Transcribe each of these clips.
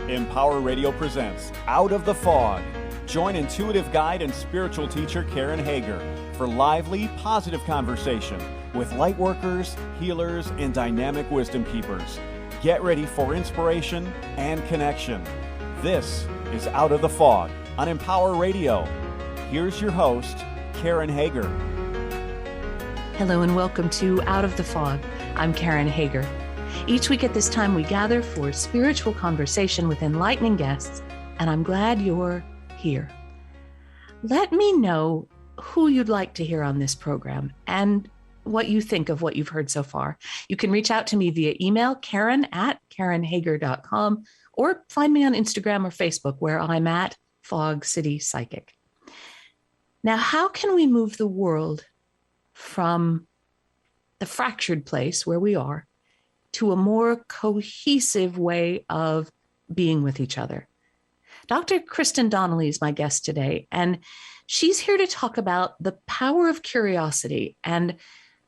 Empower Radio presents Out of the Fog. Join intuitive guide and spiritual teacher Karen Hager for lively, positive conversation with light workers, healers, and dynamic wisdom keepers. Get ready for inspiration and connection. This is Out of the Fog on Empower Radio. Here's your host, Karen Hager. Hello and welcome to Out of the Fog. I'm Karen Hager. Each week at this time, we gather for spiritual conversation with enlightening guests, and I'm glad you're here. Let me know who you'd like to hear on this program and what you think of what you've heard so far. You can reach out to me via email, karen@karenhager.com, or find me on Instagram or Facebook, where I'm at Fog City Psychic. Now, how can we move the world from the fractured place where we are to a more cohesive way of being with each other? Dr. Kristen Donnelly is my guest today, and she's here to talk about the power of curiosity and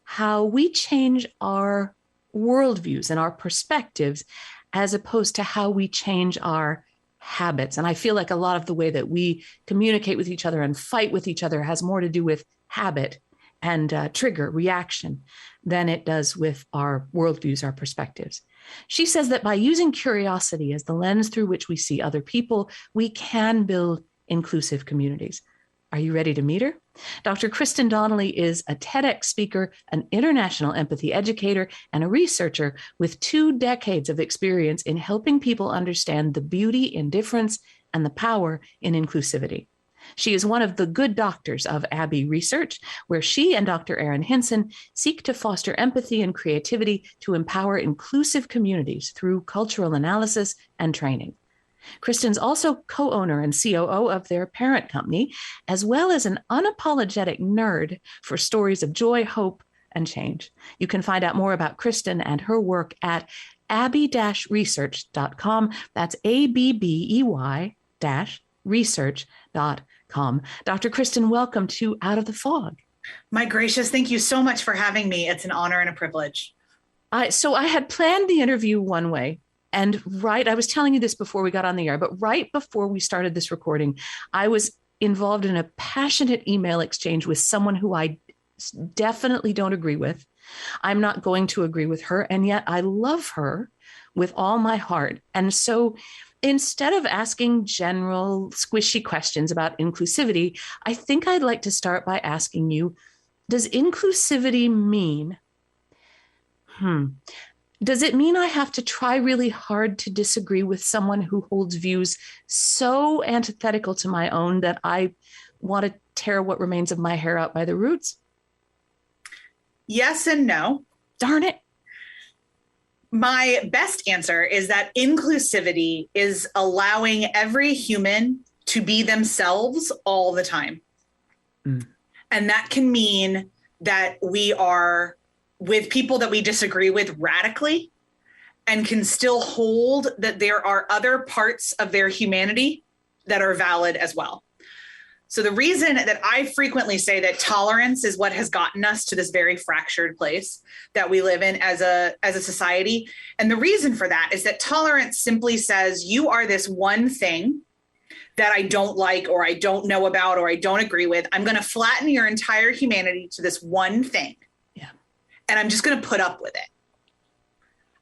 how we change our worldviews and our perspectives as opposed to how we change our habits. And I feel like a lot of the way that we communicate with each other and fight with each other has more to do with habit and trigger reaction than it does with our worldviews, our perspectives. She says that by using curiosity as the lens through which we see other people, we can build inclusive communities. Are you ready to meet her? Dr. Kristen Donnelly is a TEDx speaker, an international empathy educator, and a researcher with 2 decades of experience in helping people understand the beauty in difference and the power in inclusivity. She is one of the good doctors of Abbey Research, where she and Dr. Erin Hinson seek to foster empathy and creativity to empower inclusive communities through cultural analysis and training. Kristen's also co-owner and COO of their parent company, as well as an unapologetic nerd for stories of joy, hope, and change. You can find out more about Kristen and her work at abbey-research.com. That's ABBEY-research.com. Dr. Kristen, welcome to Out of the Fog. My gracious, thank you so much for having me. It's an honor and a privilege. So I had planned the interview one way, and I was telling you this before we got on the air, but right before we started this recording, I was involved in a passionate email exchange with someone who I definitely don't agree with. I'm not going to agree with her, and yet I love her with all my heart. And so instead of asking general squishy questions about inclusivity, I think I'd like to start by asking you, does inclusivity mean, does it mean I have to try really hard to disagree with someone who holds views so antithetical to my own that I want to tear what remains of my hair out by the roots? Yes and no. Darn it. My best answer is that inclusivity is allowing every human to be themselves all the time. And that can mean that we are with people that we disagree with radically and can still hold that there are other parts of their humanity that are valid as well. So the reason that I frequently say that tolerance is what has gotten us to this very fractured place that we live in as a society. And the reason for that is that tolerance simply says you are this one thing that I don't like, or I don't know about, or I don't agree with. I'm going to flatten your entire humanity to this one thing. Yeah. And I'm just going to put up with it.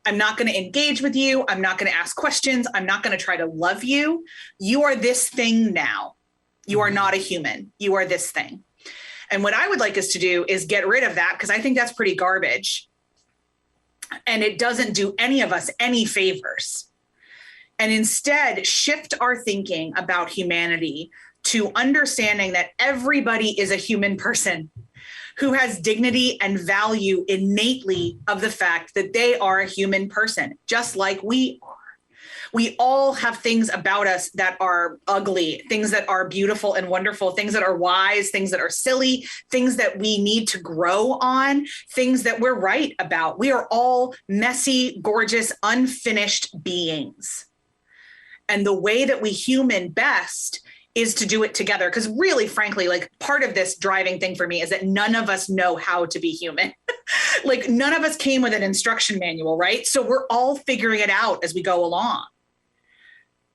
I'm not going to engage with you. I'm not going to ask questions. I'm not going to try to love you. You are this thing now. You are not a human. You are this thing. And what I would like us to do is get rid of that, because I think that's pretty garbage. And it doesn't do any of us any favors. And instead shift our thinking about humanity to understanding that everybody is a human person who has dignity and value innately of the fact that they are a human person, just like we are. We all have things about us that are ugly, things that are beautiful and wonderful, things that are wise, things that are silly, things that we need to grow on, things that we're right about. We are all messy, gorgeous, unfinished beings. And the way that we human best is to do it together. Because really, frankly, like part of this driving thing for me is that none of us know how to be human. Like none of us came with an instruction manual, right? So we're all figuring it out as we go along.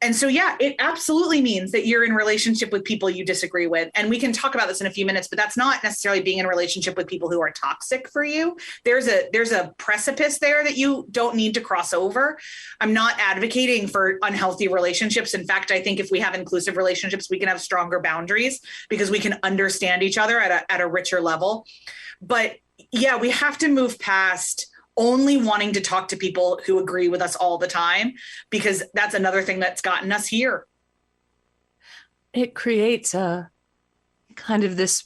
And so, yeah, it absolutely means that you're in relationship with people you disagree with. And we can talk about this in a few minutes, but that's not necessarily being in a relationship with people who are toxic for you. There's a precipice there that you don't need to cross over. I'm not advocating for unhealthy relationships. In fact, I think if we have inclusive relationships, we can have stronger boundaries because we can understand each other at a richer level. But yeah, we have to move past only wanting to talk to people who agree with us all the time, because that's another thing that's gotten us here. It creates a kind of this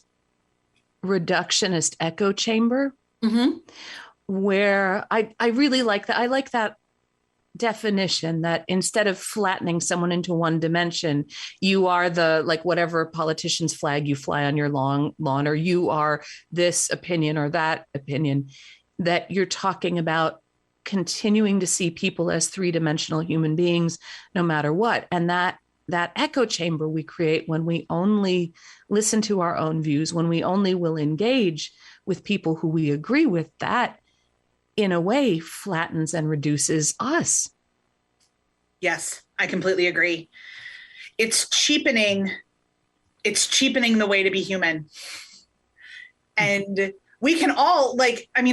reductionist echo chamber, where I really like that. I like that definition, that instead of flattening someone into one dimension, you are the, like, whatever politician's flag you fly on your lawn, or you are this opinion or that opinion, that you're talking about continuing to see people as three-dimensional human beings, no matter what. And that echo chamber we create when we only listen to our own views, when we only will engage with people who we agree with, that in a way flattens and reduces us. Yes, I completely agree. It's cheapening the way to be human. And we can all,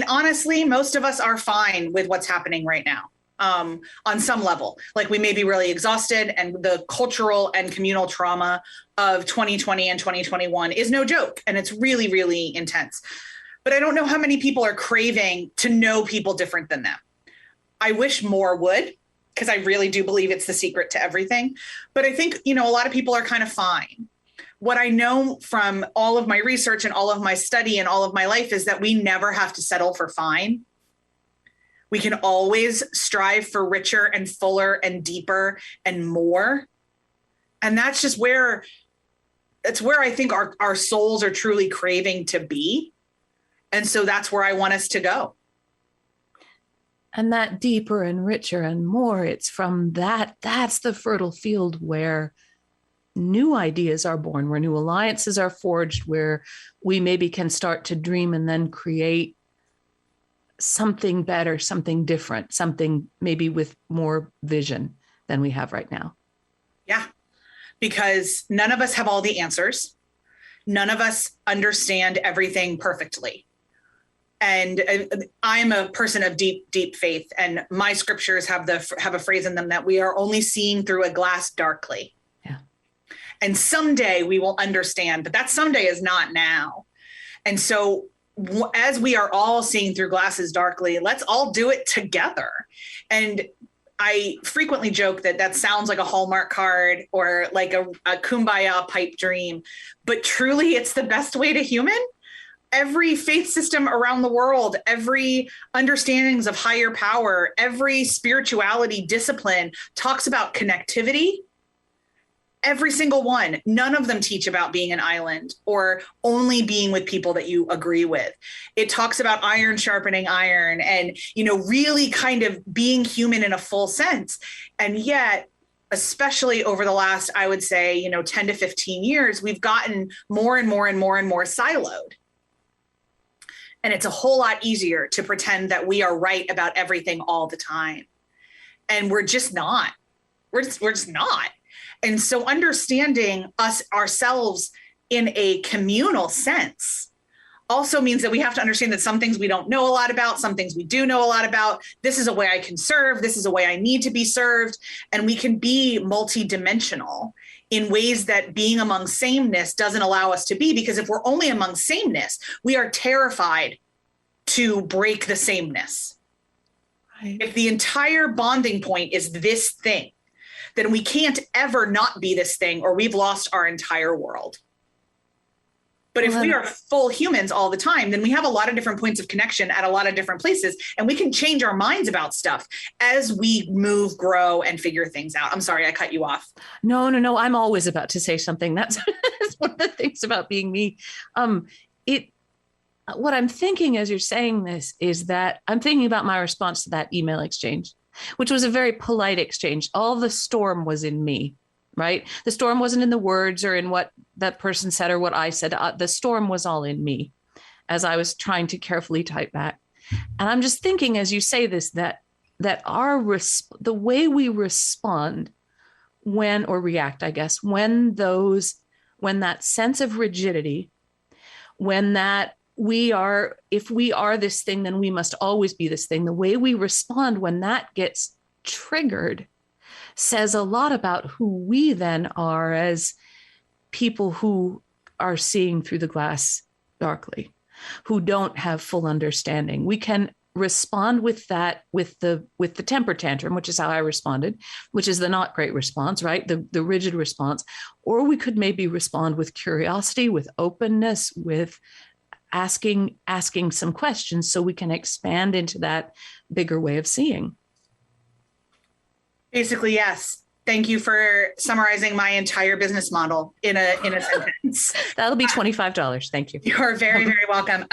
honestly, most of us are fine with what's happening right now. On some level, like, we may be really exhausted, and the cultural and communal trauma of 2020 and 2021 is no joke. And it's really, really intense. But I don't know how many people are craving to know people different than them. I wish more would, because I really do believe it's the secret to everything. But I think, a lot of people are kind of fine. What I know from all of my research and all of my study and all of my life is that we never have to settle for fine. We can always strive for richer and fuller and deeper and more. And that's just where I think our souls are truly craving to be. And so that's where I want us to go. And that deeper and richer and more, it's from that's the fertile field where new ideas are born, where new alliances are forged, where we maybe can start to dream and then create something better, something different, something maybe with more vision than we have right now. Yeah, because none of us have all the answers. None of us understand everything perfectly. And I'm a person of deep, deep faith, and my scriptures have a phrase in them that we are only seeing through a glass darkly. Yeah. And someday we will understand, but that someday is not now. And so as we are all seeing through glasses darkly, let's all do it together. And I frequently joke that sounds like a Hallmark card or like a kumbaya pipe dream, but truly it's the best way to human. Every faith system around the world, every understandings of higher power, every spirituality discipline talks about connectivity. Every single one. None of them teach about being an island or only being with people that you agree with. It talks about iron sharpening iron and, really kind of being human in a full sense. And yet, especially over the last, I would say, 10 to 15 years, we've gotten more and more and more and more siloed. And it's a whole lot easier to pretend that we are right about everything all the time. And we're just not. We're just not. And so understanding ourselves in a communal sense also means that we have to understand that some things we don't know a lot about, some things we do know a lot about. This is a way I can serve. This is a way I need to be served. And we can be multidimensional in ways that being among sameness doesn't allow us to be, because if we're only among sameness, we are terrified to break the sameness. Right. If the entire bonding point is this thing, then we can't ever not be this thing, or we've lost our entire world. But if we are full humans all the time, then we have a lot of different points of connection at a lot of different places, and we can change our minds about stuff as we move, grow, and figure things out. I'm sorry, I cut you off. No. I'm always about to say something. That's one of the things about being me. What I'm thinking as you're saying this is that I'm thinking about my response to that email exchange, which was a very polite exchange. All the storm was in me, right? The storm wasn't in the words or in what that person said or what I said. The storm was all in me as I was trying to carefully type back. And I'm just thinking as you say this, that the way we respond or react, I guess, when that sense of rigidity, when that if we are this thing, then we must always be this thing. The way we respond when that gets triggered says a lot about who we then are as people who are seeing through the glass darkly, who don't have full understanding. We can respond with that, with the temper tantrum, which is how I responded, which is the not great response, right? The rigid response. Or we could maybe respond with curiosity, with openness, with asking some questions so we can expand into that bigger way of seeing. Basically, yes. Thank you for summarizing my entire business model in a sentence. That'll be $25. Thank you. You're very, very welcome.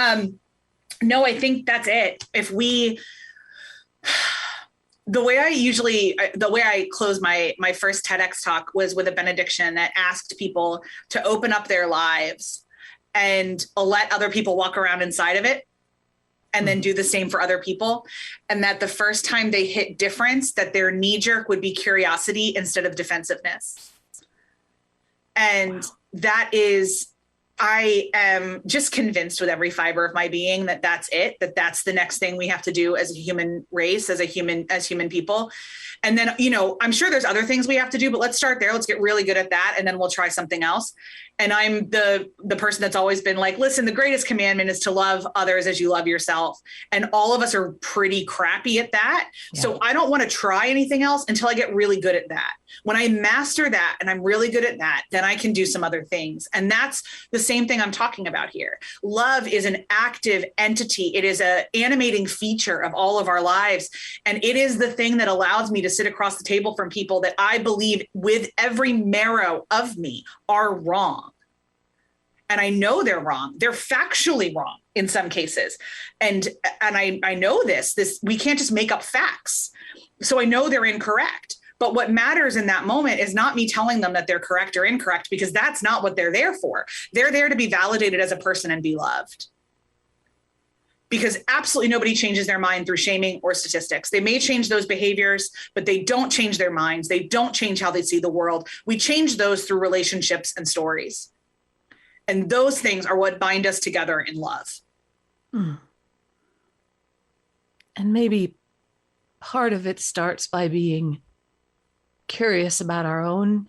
No, I think that's it. The way I close my first TEDx talk was with a benediction that asked people to open up their lives and let other people walk around inside of it, and then do the same for other people. And that the first time they hit difference, that their knee jerk would be curiosity instead of defensiveness. And that is, I am just convinced with every fiber of my being that that's it, that's the next thing we have to do as a human race, as human people. And then, I'm sure there's other things we have to do, but let's start there. Let's get really good at that. And then we'll try something else. And I'm the person that's always been like, listen, the greatest commandment is to love others as you love yourself. And all of us are pretty crappy at that. Yeah. So I don't want to try anything else until I get really good at that. When I master that and I'm really good at that, then I can do some other things. And that's the same thing I'm talking about here. Love is an active entity. It is an animating feature of all of our lives. And it is the thing that allows me to sit across the table from people that I believe with every marrow of me are wrong. And I know they're wrong. They're factually wrong in some cases. And I know this, we can't just make up facts. So I know they're incorrect. But what matters in that moment is not me telling them that they're correct or incorrect, because that's not what they're there for. They're there to be validated as a person and be loved. Because absolutely nobody changes their mind through shaming or statistics. They may change those behaviors, but they don't change their minds. They don't change how they see the world. We change those through relationships and stories. And those things are what bind us together in love. And maybe part of it starts by being curious about our own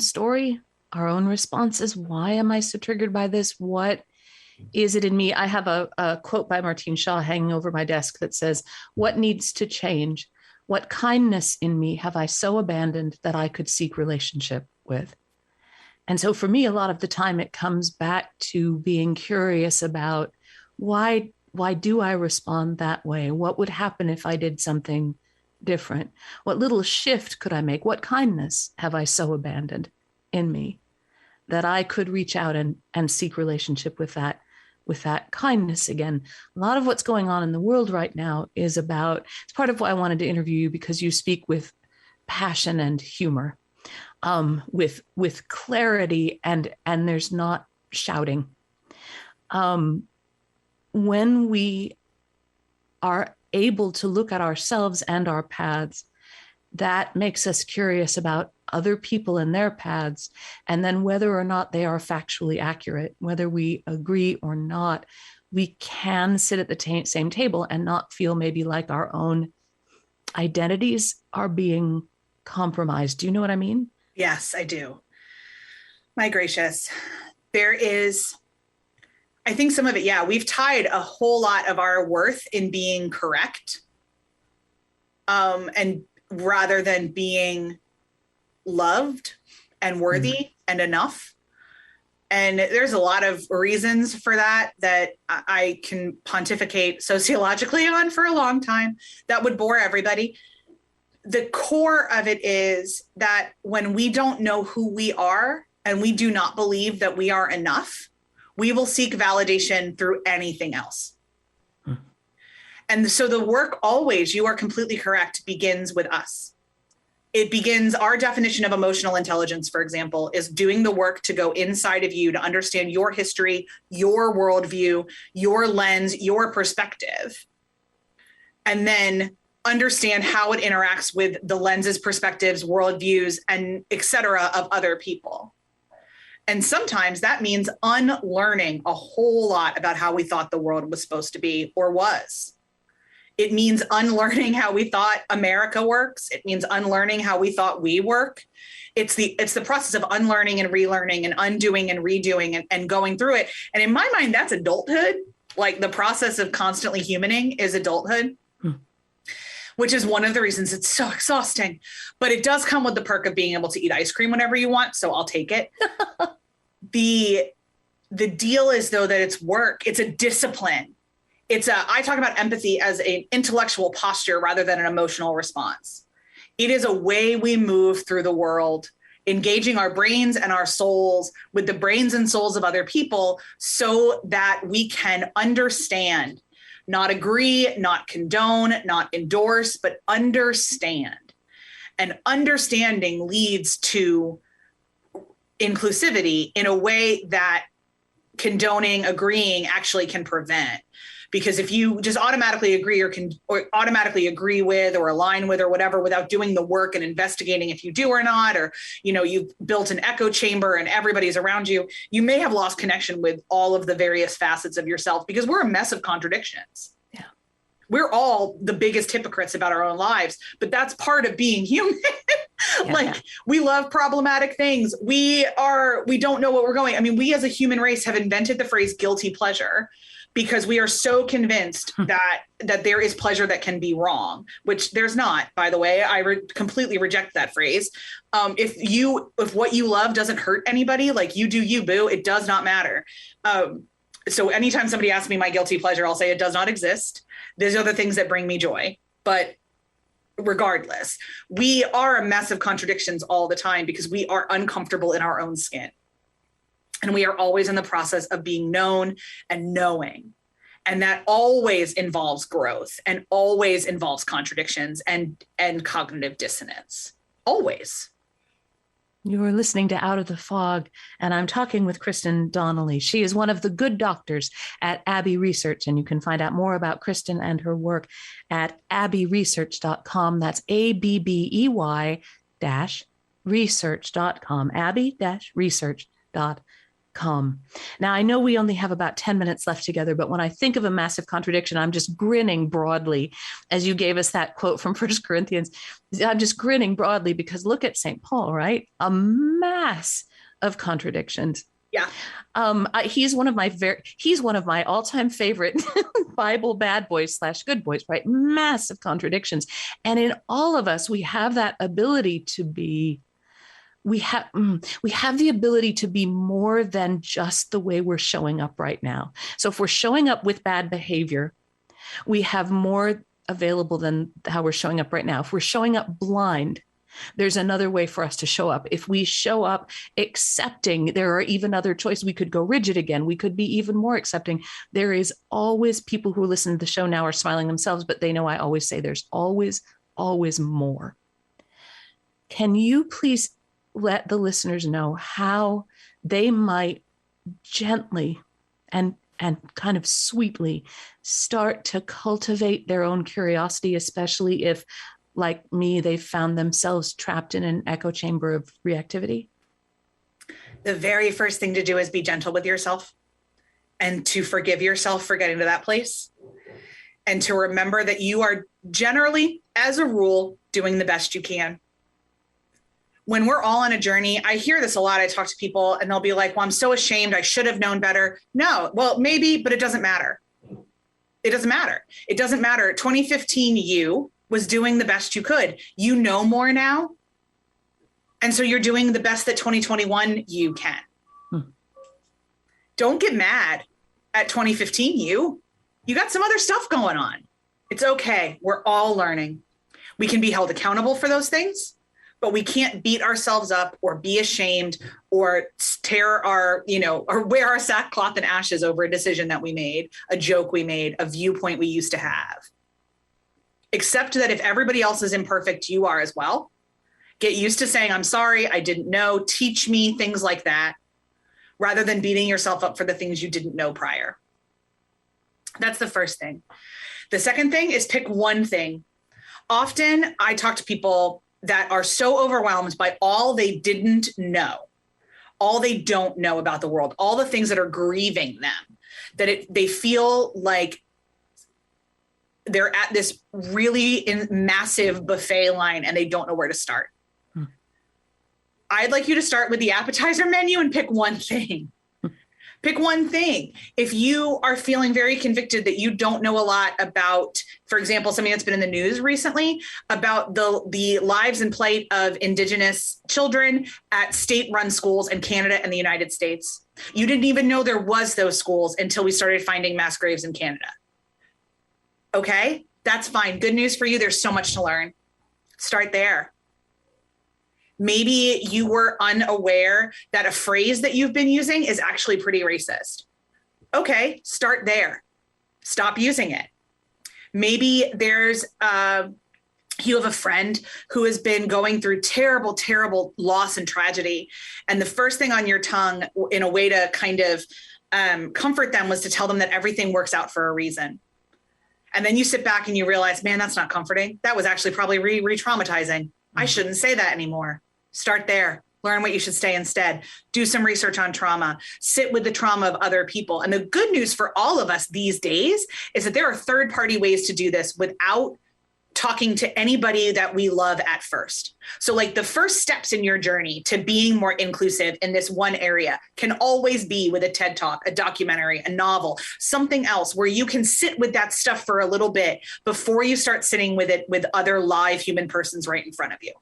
story, our own responses. Why am I so triggered by this? What is it in me? I have a quote by Martine Shaw hanging over my desk that says, "What needs to change? What kindness in me have I so abandoned that I could seek relationship with?" And so for me, a lot of the time it comes back to being curious about why do I respond that way? What would happen if I did something different? What little shift could I make? What kindness have I so abandoned in me that I could reach out and seek relationship with that kindness again? A lot of what's going on in the world right now is about, it's part of why I wanted to interview you, because you speak with passion and humor. With clarity, and there's not shouting. When we are able to look at ourselves and our paths, that makes us curious about other people and their paths, and then whether or not they are factually accurate, whether we agree or not, we can sit at the same table and not feel maybe like our own identities are being compromised. Do you know what I mean? Yes, I do. My gracious. There is, I think some of it, we've tied a whole lot of our worth in being correct. And rather than being loved and worthy and enough. And there's a lot of reasons for that I can pontificate sociologically on for a long time. That would bore everybody. The core of it is that when we don't know who we are and we do not believe that we are enough, we will seek validation through anything else. And so the work always, you are completely correct, begins with us. It begins, our definition of emotional intelligence, for example, is doing the work to go inside of you to understand your history, your worldview, your lens, your perspective. And then understand how it interacts with the lenses, perspectives, worldviews, and et cetera of other people. And sometimes that means unlearning a whole lot about how we thought the world was supposed to be or was. It means unlearning how we thought America works. It means unlearning how we thought we work. It's the process of unlearning and relearning and undoing and redoing and going through it. And in my mind, that's adulthood. Like the process of constantly humaning is adulthood, which is one of the reasons it's so exhausting. But it does come with the perk of being able to eat ice cream whenever you want. So I'll take it. The deal is, though, that it's work. It's a discipline. I talk about empathy as an intellectual posture rather than an emotional response. It is a way we move through the world, engaging our brains and our souls with the brains and souls of other people so that we can understand, not agree, not condone, not endorse, but understand. And understanding leads to inclusivity in a way that condoning, agreeing actually can prevent. Because if you just automatically agree or automatically agree with or align with or whatever without doing the work and investigating if you do or not, or, you've built an echo chamber and everybody's around you, you may have lost connection with all of the various facets of yourself because we're a mess of contradictions. Yeah. We're all the biggest hypocrites about our own lives, but that's part of being human. We love problematic things. We don't know what we're going. I mean, we as a human race have invented the phrase guilty pleasure, because we are so convinced that there is pleasure that can be wrong, which there's not, by the way. I completely reject that phrase. If what you love doesn't hurt anybody, like you do you, boo, it does not matter. So anytime somebody asks me my guilty pleasure, I'll say it does not exist. There's other things that bring me joy. But regardless, we are a mess of contradictions all the time because we are uncomfortable in our own skin. And we are always in the process of being known and knowing. And that always involves growth and always involves contradictions and cognitive dissonance. Always. You are listening to Out of the Fog, and I'm talking with Kristen Donnelly. She is one of the good doctors at Abbey Research, and you can find out more about Kristen and her work at abbeyresearch.com. That's ABBY-research.com, abbey-research.com. Now, I know we only have about 10 minutes left together, but when I think of a massive contradiction, I'm just grinning broadly as you gave us that quote from 1 Corinthians. I'm just grinning broadly because look at St. Paul, right? A mass of contradictions. Yeah. He's one of my all-time favorite Bible bad boys / good boys, right? Massive contradictions. And in all of us, we have that ability to be we have the ability to be more than just the way we're showing up right now. So if we're showing up with bad behavior, we have more available than how we're showing up right now. If we're showing up blind, there's another way for us to show up. If we show up accepting, there are even other choices. We could go rigid again. We could be even more accepting. There is always, people who listen to the show now are smiling themselves, but they know I always say there's always, always more. Can you please let the listeners know how they might gently and kind of sweetly start to cultivate their own curiosity, especially if, like me, they've found themselves trapped in an echo chamber of reactivity? The very first thing to do is be gentle with yourself and to forgive yourself for getting to that place. And to remember that you are generally, as a rule, doing the best you can. When we're all on a journey, I hear this a lot. I talk to people and they'll be like, well, I'm so ashamed. I should have known better. No, well, maybe, but it doesn't matter. It doesn't matter. It doesn't matter. 2015 you was doing the best you could. You know more now. And so you're doing the best that 2021 you can. Don't get mad at 2015 you. You got some other stuff going on. It's okay. We're all learning. We can be held accountable for those things, but we can't beat ourselves up or be ashamed or tear our, or wear our sackcloth and ashes over a decision that we made, a joke we made, a viewpoint we used to have. Accept that if everybody else is imperfect, you are as well. Get used to saying, I'm sorry, I didn't know, teach me, things like that, rather than beating yourself up for the things you didn't know prior. That's the first thing. The second thing is pick one thing. Often I talk to people that are so overwhelmed by all they didn't know, all they don't know about the world, all the things that are grieving them, that they feel like they're at this really massive buffet line and they don't know where to start. I'd like you to start with the appetizer menu and pick one thing. Pick one thing. If you are feeling very convicted that you don't know a lot about, for example, something that's been in the news recently about the lives and plight of Indigenous children at state-run schools in Canada and the United States. You didn't even know there was those schools until we started finding mass graves in Canada. Okay, that's fine. Good news for you. There's so much to learn. Start there. Maybe you were unaware that a phrase that you've been using is actually pretty racist. Okay, start there. Stop using it. Maybe there's you have a friend who has been going through terrible, terrible loss and tragedy. And the first thing on your tongue in a way to kind of comfort them was to tell them that everything works out for a reason. And then you sit back and you realize, man, that's not comforting. That was actually probably re-traumatizing. I shouldn't say that anymore. Start there. Learn what you should say instead. Do some research on trauma. Sit with the trauma of other people. And the good news for all of us these days is that there are third-party ways to do this without talking to anybody that we love at first. So like the first steps in your journey to being more inclusive in this one area can always be with a TED Talk, a documentary, a novel, something else where you can sit with that stuff for a little bit before you start sitting with it with other live human persons right in front of you.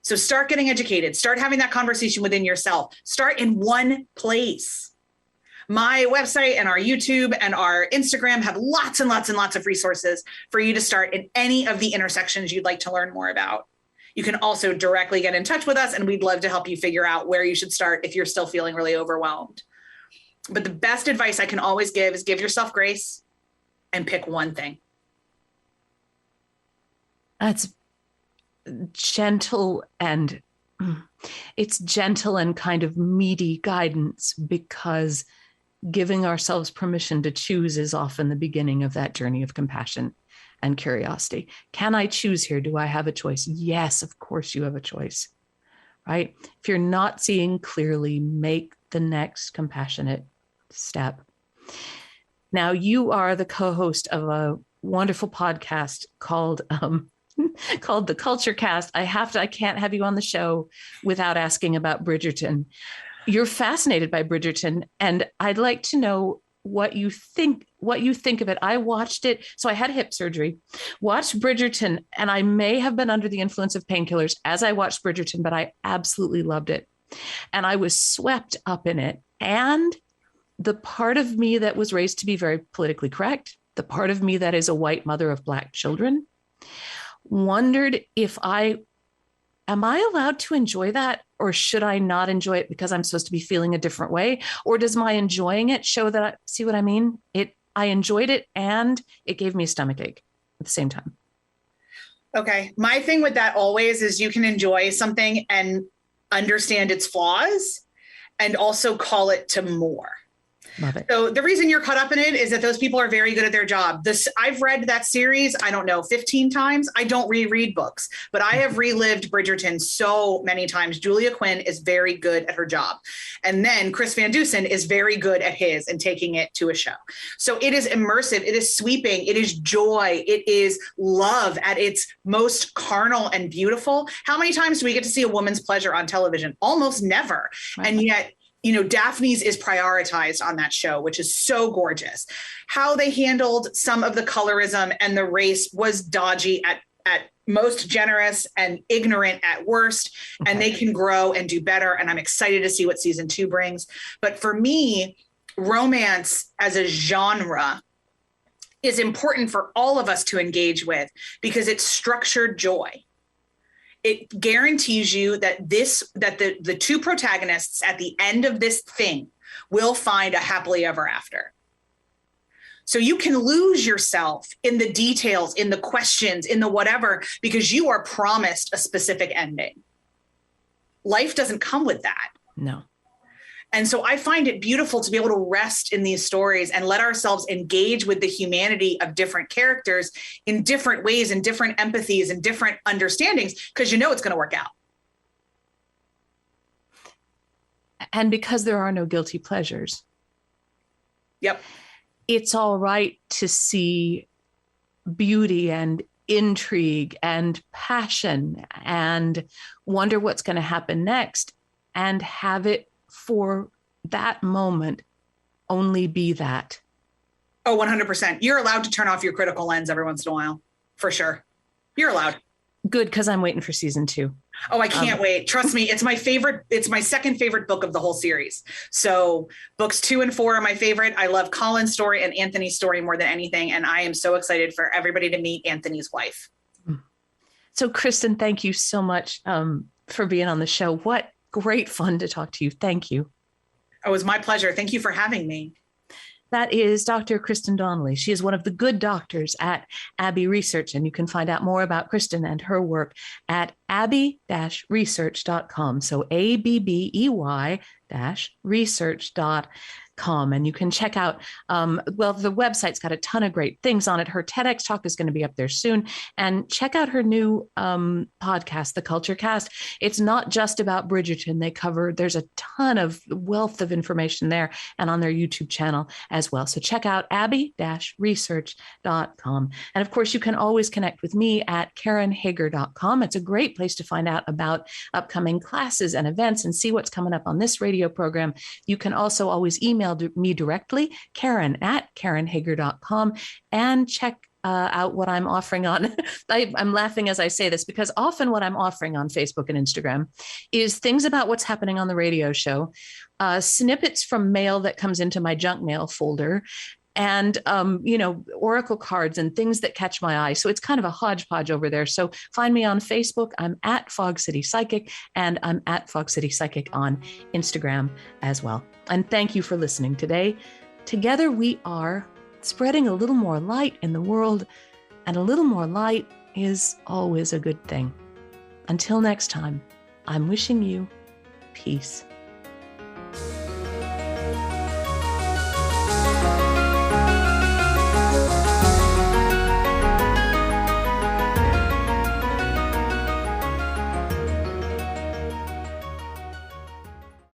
So start getting educated, start having that conversation within yourself, start in one place. My website and our YouTube and our Instagram have lots and lots and lots of resources for you to start in any of the intersections you'd like to learn more about. You can also directly get in touch with us and we'd love to help you figure out where you should start if you're still feeling really overwhelmed. But the best advice I can always give is give yourself grace and pick one thing. That's gentle, and it's gentle and kind of meaty guidance, because giving ourselves permission to choose is often the beginning of that journey of compassion and curiosity. Can I choose here? Do I have a choice? Yes, of course you have a choice, right? If you're not seeing clearly, make the next compassionate step. Now, you are the co-host of a wonderful podcast called The Culture Cast. I can't have you on the show without asking about Bridgerton. You're fascinated by Bridgerton, and I'd like to know what you think of it. I watched it. So I had hip surgery, watched Bridgerton, and I may have been under the influence of painkillers as I watched Bridgerton, but I absolutely loved it. And I was swept up in it. And the part of me that was raised to be very politically correct, the part of me that is a white mother of Black children, wondered if am I allowed to enjoy that, or should I not enjoy it because I'm supposed to be feeling a different way? Or does my enjoying it show that see what I mean? I enjoyed it and it gave me a stomachache at the same time. Okay. My thing with that always is you can enjoy something and understand its flaws and also call it to more. Love it. So the reason you're caught up in it is that those people are very good at their job. I've read that series, 15 times. I don't reread books, but I have relived Bridgerton so many times. Julia Quinn is very good at her job. And then Chris Van Dusen is very good at his and taking it to a show. So it is immersive. It is sweeping. It is joy. It is love at its most carnal and beautiful. How many times do we get to see a woman's pleasure on television? Almost never. Right. And yet, Daphne's is prioritized on that show, which is so gorgeous. How they handled some of the colorism and the race was dodgy at most, generous and ignorant at worst, and they can grow and do better. And I'm excited to see what season 2 brings. But for me, romance as a genre is important for all of us to engage with because it's structured joy. It guarantees you that the two protagonists at the end of this thing will find a happily ever after. So you can lose yourself in the details, in the questions, in the whatever, because you are promised a specific ending. Life doesn't come with that. No. And so I find it beautiful to be able to rest in these stories and let ourselves engage with the humanity of different characters in different ways and different empathies and different understandings, because it's going to work out. And because there are no guilty pleasures. Yep. It's all right to see beauty and intrigue and passion and wonder what's going to happen next, and have it for that moment only be that. Oh, 100%. You're allowed to turn off your critical lens every once in a while, for sure. You're allowed. Good, because I'm waiting for season 2. Oh, I can't wait. Trust me, it's my favorite. It's my second favorite book of the whole series. So books 2 and 4 are my favorite. I love Colin's story and Anthony's story more than anything. And I am so excited for everybody to meet Anthony's wife. So Kristen, thank you so much for being on the show. What great fun to talk to you. Thank you. Oh, it was my pleasure. Thank you for having me. That is Dr. Kristen Donnelly. She is one of the good doctors at Abbey Research, and you can find out more about Kristen and her work at abbey-research.com. So abbey-research.com. And you can check out, the website's got a ton of great things on it. Her TEDx talk is going to be up there soon. And check out her new podcast, The Culture Cast. It's not just about Bridgerton. There's a ton of wealth of information there and on their YouTube channel as well. So check out abbey-research.com. And of course, you can always connect with me at KarenHager.com. It's a great place to find out about upcoming classes and events and see what's coming up on this radio program. You can also always email me directly, Karen at KarenHager.com, and check out what I'm offering on. I'm laughing as I say this because often what I'm offering on Facebook and Instagram is things about what's happening on the radio show, snippets from mail that comes into my junk mail folder, and, oracle cards and things that catch my eye. So it's kind of a hodgepodge over there. So find me on Facebook. I'm at Fog City Psychic, and I'm at Fog City Psychic on Instagram as well. And thank you for listening today. Together we are spreading a little more light in the world, and a little more light is always a good thing. Until next time, I'm wishing you peace.